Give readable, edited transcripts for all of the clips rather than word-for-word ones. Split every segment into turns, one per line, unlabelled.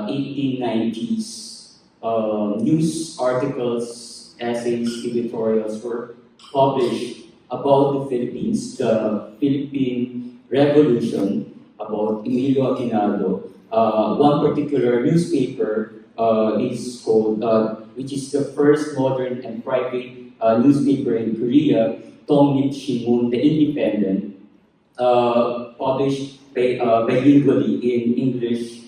1890s, news articles, essays, editorials were published about the Philippines, the Philippine Revolution, about Emilio Aguinaldo. One particular newspaper is called, which is the first modern and private newspaper in Korea, Tongmit Shimun, the Independent, published bilingually in English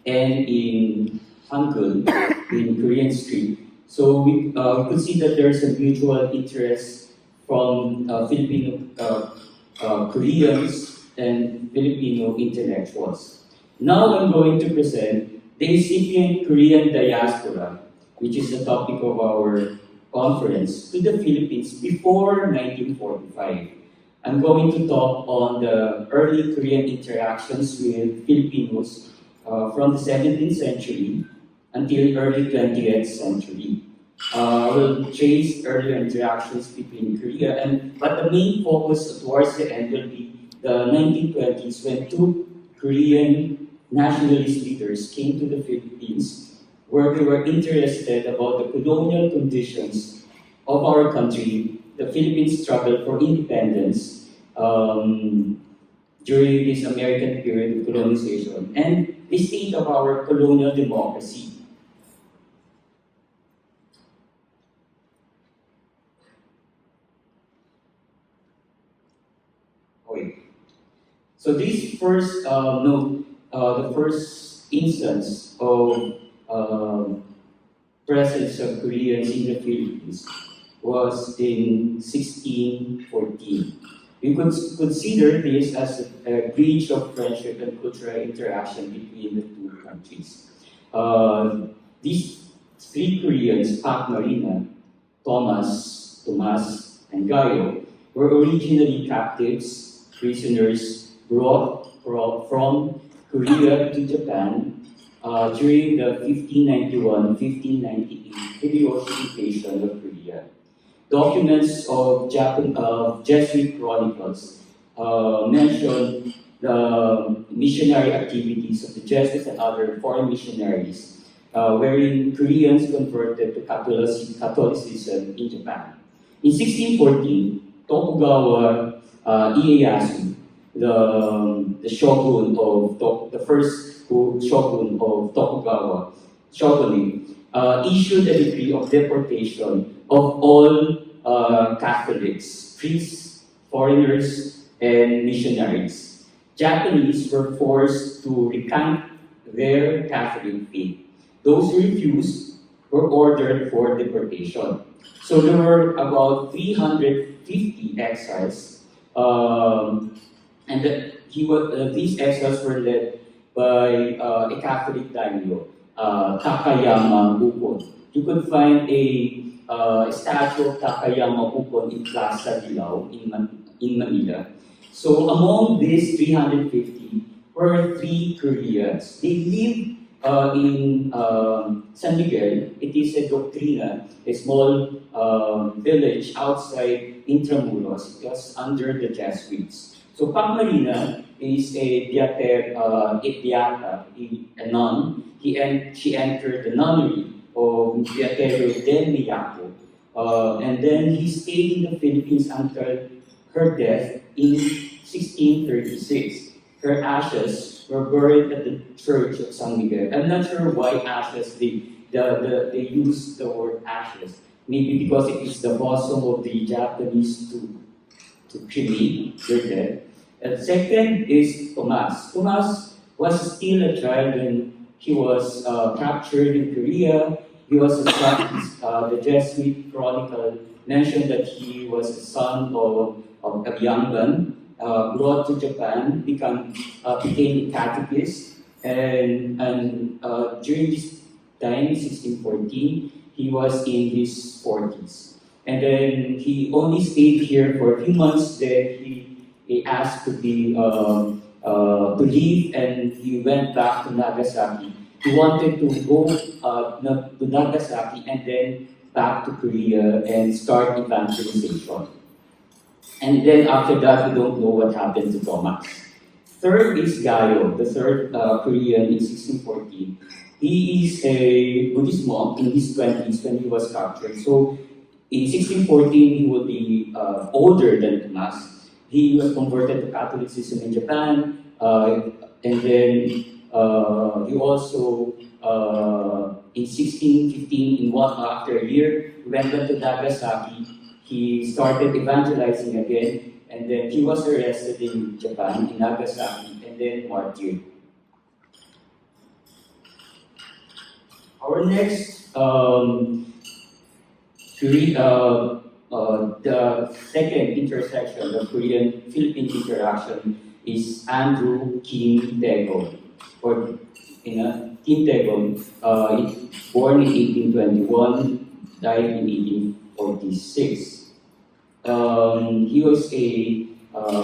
and in Hangul, in Korean Street. So we could see that there's a mutual interest from Filipino Koreans and Filipino intellectuals. Now I'm going to present the incipient Korean Diaspora, which is the topic of our conference, to the Philippines before 1945. I'm going to talk on the early Korean interactions with Filipinos from the 17th century until early 20th century. We'll trace earlier interactions between Korea, but the main focus towards the end will be the 1920s, when two Korean nationalist leaders came to the Philippines, where they were interested about the colonial conditions of our country, the Philippines' struggle for independence during this American period of colonization, and the state of our colonial democracy. So this first the first instance of presence of Koreans in the Philippines was in 1614. We could consider this as a breach of friendship and cultural interaction between the two countries. These three Koreans, Pak Marina, Thomas, and Gayo, were originally captives, prisoners brought from Korea to Japan during the 1591-1598 Hideyoshi invasion of Korea. Documents of Jesuit chronicles mention the missionary activities of the Jesuits and other foreign missionaries, wherein Koreans converted to Catholicism in Japan. In 1614, Tokugawa Ieyasu, the shogun of the first shogun of Tokugawa shogunate, issued a decree of deportation of all Catholics, priests, foreigners, and missionaries. Japanese were forced to recant their Catholic faith. Those who refused were ordered for deportation. So there were about 350 exiles, and these exiles were led by a Catholic daimyo, Takayama Upon. You could find a statue of Takayama Upon in Plaza Dilao in Manila. So among these 350 were three Koreans. They lived in San Miguel. It is a doctrina, a small village outside Intramuros. It was under the Jesuits. So Pak Marina is a beata, a nun. She entered the nunnery of Beatero del Miyako. And then he stayed in the Philippines until her death in 1636. Her ashes were buried at the Church of San Miguel. I'm not sure why ashes, they use the word ashes. Maybe because it is the bosom of the Japanese to cremate their dead. And second is Tomas. Tomas was still a child when he was captured in Korea. He was a son, the Jesuit chronicle mentioned that he was a son of a young man, brought to Japan, became a catechist, and during this time, 1614, he was in his 40s. And then he only stayed here for a few months, then he asked to leave, and he went back to Nagasaki. He wanted to go to Nagasaki and then back to Korea and start evangelization. And then after that, we don't know what happened to Thomas. Third is Gayo, the third Korean in 1614. He is a Buddhist monk in his 20s when he was captured. So in 1614, he will be older than Tomas. He was converted to Catholicism in Japan, and then he also, in 1615, after a year, he went back to Nagasaki. He started evangelizing again, and then he was arrested in Japan, in Nagasaki, and then martyred. Our next the second intersection, the Korean-Philippine interaction, is Andrew Kim Daegon, or Kim Daegon, born in 1821, died in 1846. He was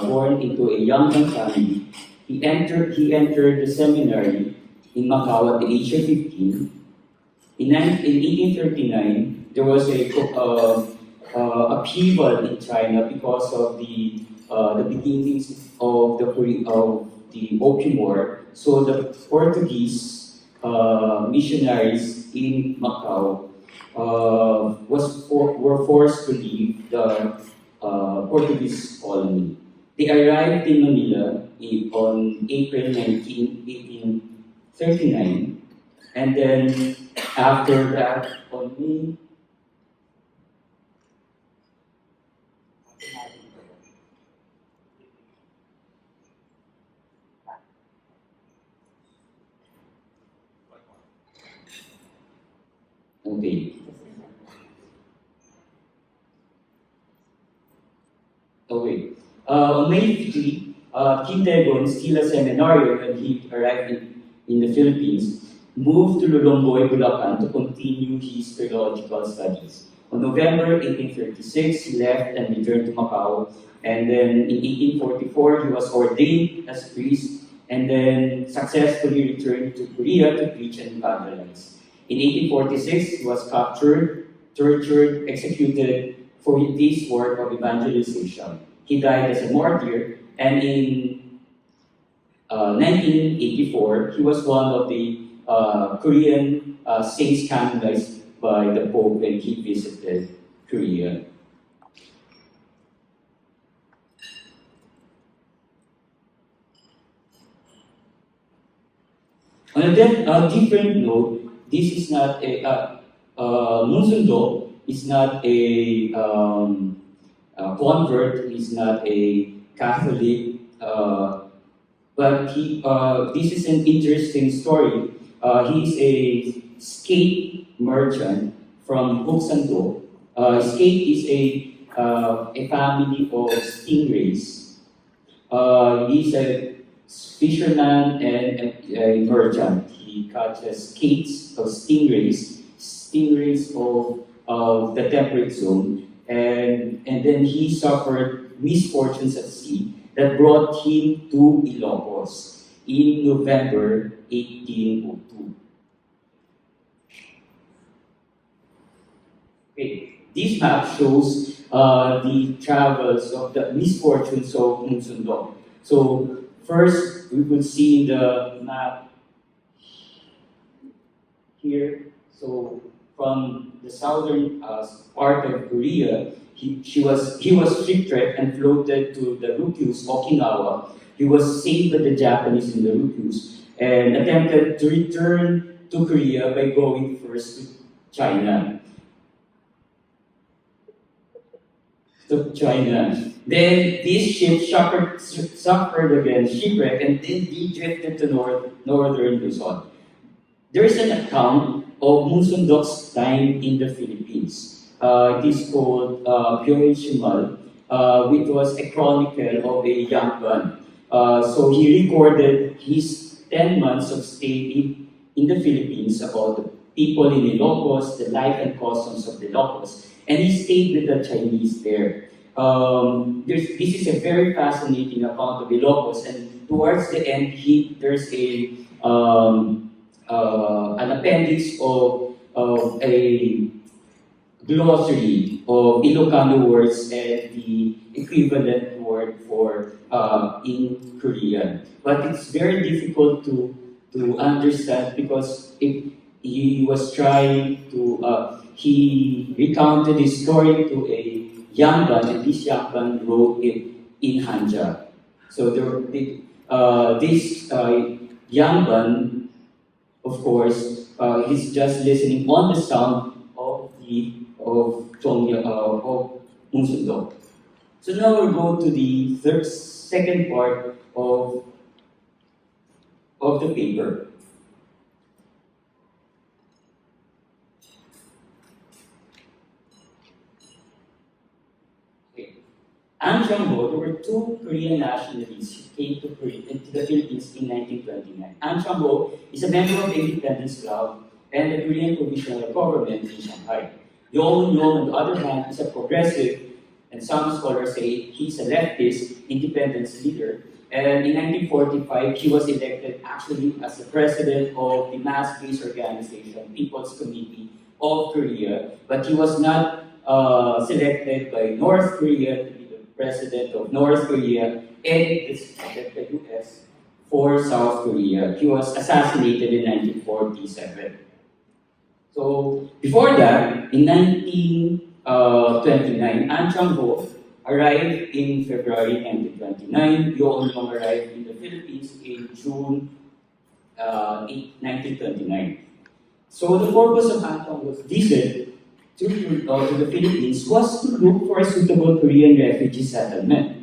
born into a young family. He entered the seminary in Macau at the age of 15. In 1839, there was a upheaval in China because of the beginnings of the Opium War. So the Portuguese missionaries in Macau were forced to leave the Portuguese colony. They arrived in Manila on April 19, 1839, and then after that, on May. Okay. Okay. On May 15, Kim Daegon, still a seminarian when he arrived in the Philippines, moved to Lulomboy, Bulacan to continue his theological studies. On November 1836, he left and returned to Macau. And then in 1844, he was ordained as a priest and then successfully returned to Korea to preach and evangelize. In 1846, he was captured, tortured, executed for this work of evangelization. He died as a martyr, and in 1984, he was one of the Korean saints canonized by the Pope when he visited Korea. On a different note, this is not Munsundo is not a convert, he's not a Catholic, but this is an interesting story. He's a skate merchant from Buksanto. Skate is a family of stingrays. He's a fisherman and a merchant. He catches skates of stingrays of the temperate zone, and then he suffered misfortunes at sea that brought him to Ilocos in November 1802. Okay, this map shows the travels of the misfortunes of Munsundo. So first, we could see the map here. So from the southern part of Korea, he was shipwrecked and floated to the Ryukyus, Okinawa. He was saved by the Japanese in the Ryukyus and attempted to return to Korea by going first to China. Then this ship suffered again shipwreck and then he drifted to northern Luzon. There is an account of Musundok's time in the Philippines. It is called Pyoen Shimal, which was a chronicle of a young gun. So he recorded his 10 months of stay in the Philippines, about the people in Ilocos, the life and customs of the Ilocos, and he stayed with the Chinese there. This is a very fascinating account of Ilocos, and towards the end, there's an appendix of a glossary of Ilocano words and the equivalent words word for in Korean. But it's very difficult to understand because he was trying to, he recounted his story to a young man, and this young man wrote it in Hanja. So this young man, of course, he's just listening on the sound of of Musundo. So now we'll go to the second part of the paper. Okay. An Chang-ho, there were two Korean nationalists who came to the Philippines in 1929. An Chang-ho is a member of the Independence Club and the Korean Provisional Government in Shanghai. Yong Yong, on the other hand, is a progressive, and some scholars say he's a leftist independence leader. And in 1945, he was elected actually as the president of the mass-based organization, People's Committee of Korea, but he was not selected by North Korea to be the president of North Korea, and decided the US for South Korea. He was assassinated in 1947. So before that, in 1929, An Chang-ho arrived in February 1929. Yoon Yong arrived in the Philippines in June 1929. So the purpose of An Chang-ho's visit to the Philippines was to look for a suitable Korean refugee settlement.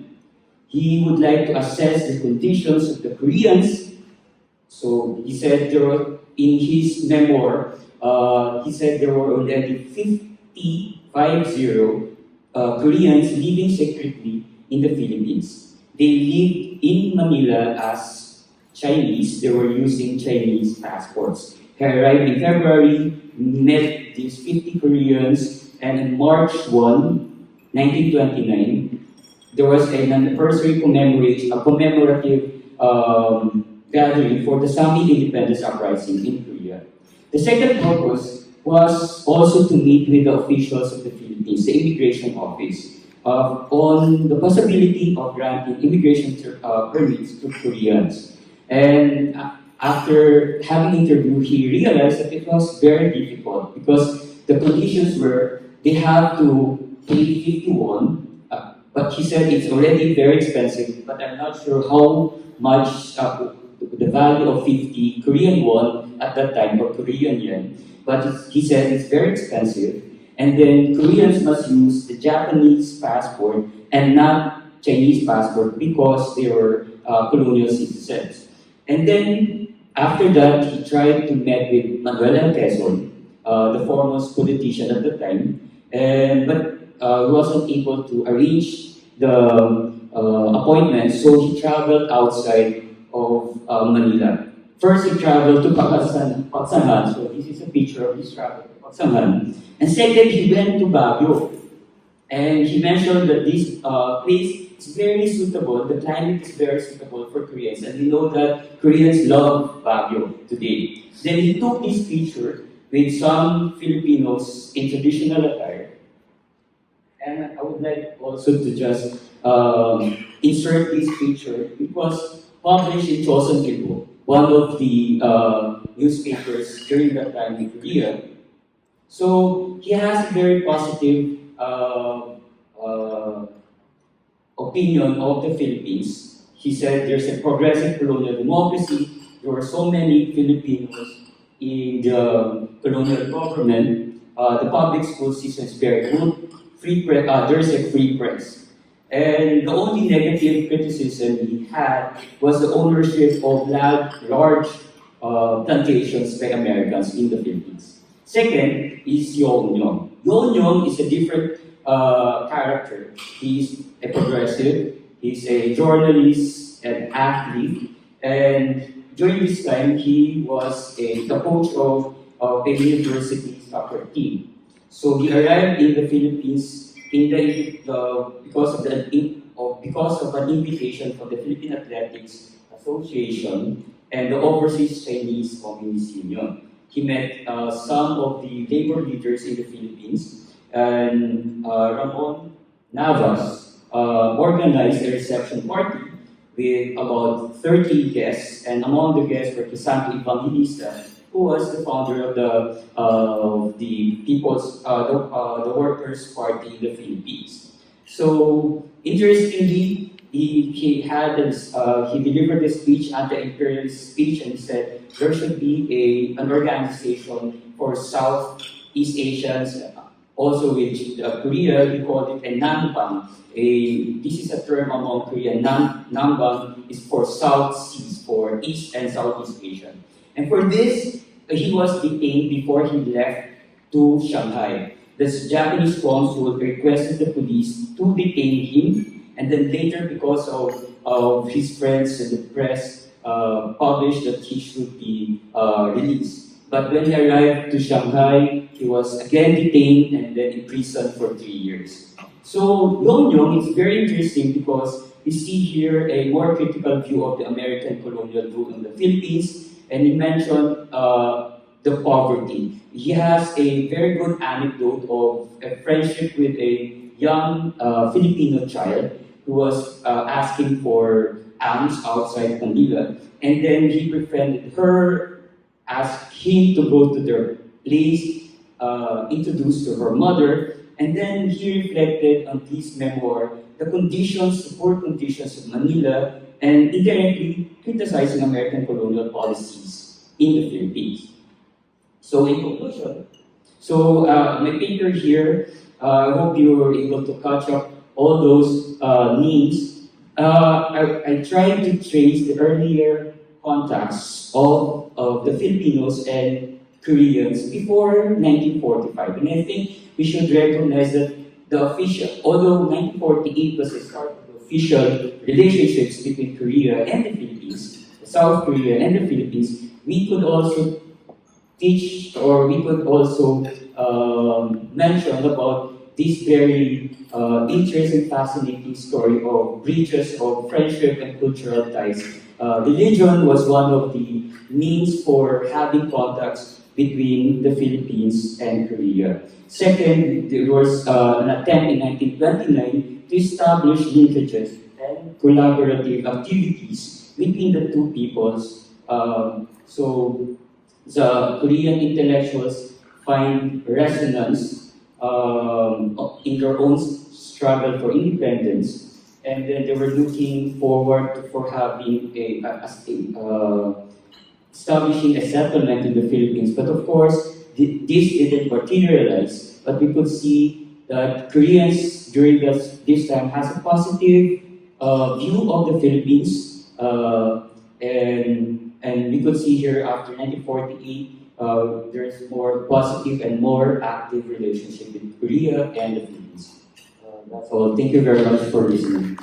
He would like to assess the conditions of the Koreans. So he said in his memoir, he said there were already 50 Koreans living secretly in the Philippines. They lived in Manila as Chinese. They were using Chinese passports. He arrived in February, met these 50 Koreans, and on March 1, 1929, there was an anniversary commemorative gathering for the Sami independence uprising in Korea. The second purpose was also to meet with the officials of the Philippines, the immigration office, on the possibility of granting immigration permits to Koreans. And after having interviewed, he realized that it was very difficult because the conditions were they have to pay 51, but he said it's already very expensive, but I'm not sure how much the value of 50 Korean won at that time, or Korean yen. But he said it's very expensive, and then Koreans must use the Japanese passport and not Chinese passport because they were colonial citizens. And then after that, he tried to meet with Manuel L. Quezon, the foremost politician at the time, but he wasn't able to arrange the appointment, so he traveled outside of Manila. First, he traveled to Pagsangan, so this is a picture of his travel to Pagsangan. And second, he went to Baguio. And he mentioned that this place is very suitable, the climate is very suitable for Koreans, and we know that Koreans love Baguio today. Then he took this picture with some Filipinos in traditional attire. And I would like also to just insert this picture. It was published in Chosun Ilbo, one of the newspapers during that time in Korea. So he has a very positive opinion of the Philippines. He said there's a progressive colonial democracy. There were so many Filipinos in the colonial government. The public school system is very good. There's a free press. And the only negative criticism he had was the ownership of large plantations by Americans in the Philippines. Second is Yoon Yong. Yoon Yong is a different character. He's a progressive, he's a journalist, an athlete, and during this time he was the coach of a university soccer team. So he arrived in the Philippines because of an invitation from the Philippine Athletics Association and the Overseas Chinese Communist Union. He met some of the labor leaders in the Philippines, and Ramon Navas organized a reception party with about 30 guests, and among the guests were Crisanto Evangelista, who was the founder of the People's the Workers' Party in the Philippines. So interestingly, he had this, he delivered a speech, anti-imperialist speech, and he said there should be an organization for Southeast Asians, also with Korea. He called it a Nanbang. This is a term among Korean. Nanbang is for South Seas, for East and Southeast Asia. And for this, he was detained before he left to Shanghai. The Japanese consul requested the police to detain him, and then later, because of his friends and the press, published that he should be released. But when he arrived to Shanghai, he was again detained and then imprisoned for 3 years. So Yong is very interesting because we see here a more critical view of the American colonial rule in the Philippines, and he mentioned the poverty. He has a very good anecdote of a friendship with a young Filipino child who was asking for alms outside Manila, and then he befriended her, asked him to go to their place, introduced to her mother, and then he reflected on this memoir, the conditions, the poor conditions of Manila, and indirectly criticizing American colonial policies in the Philippines. So in conclusion, my paper here, I hope you were able to catch up all those names. I tried to trace the earlier contacts of the Filipinos and Koreans before 1945. And I think we should recognize that although 1948 was the start of the official relationships between Korea and the Philippines, South Korea and the Philippines, we could also teach, or we could also mention about this very interesting, fascinating story of bridges of friendship and cultural ties. Religion was one of the means for having contacts between the Philippines and Korea. Second, there was an attempt in 1929 to establish linkages and collaborative activities between the two peoples. So the Korean intellectuals find resonance in their own struggle for independence, and then they were looking forward for having establishing a settlement in the Philippines. But of course, this didn't materialize. But we could see that Koreans during this time has a positive view of the Philippines, and we could see here after 1948, there's more positive and more active relationship with Korea and the Philippines. That's all. Thank you very much for listening.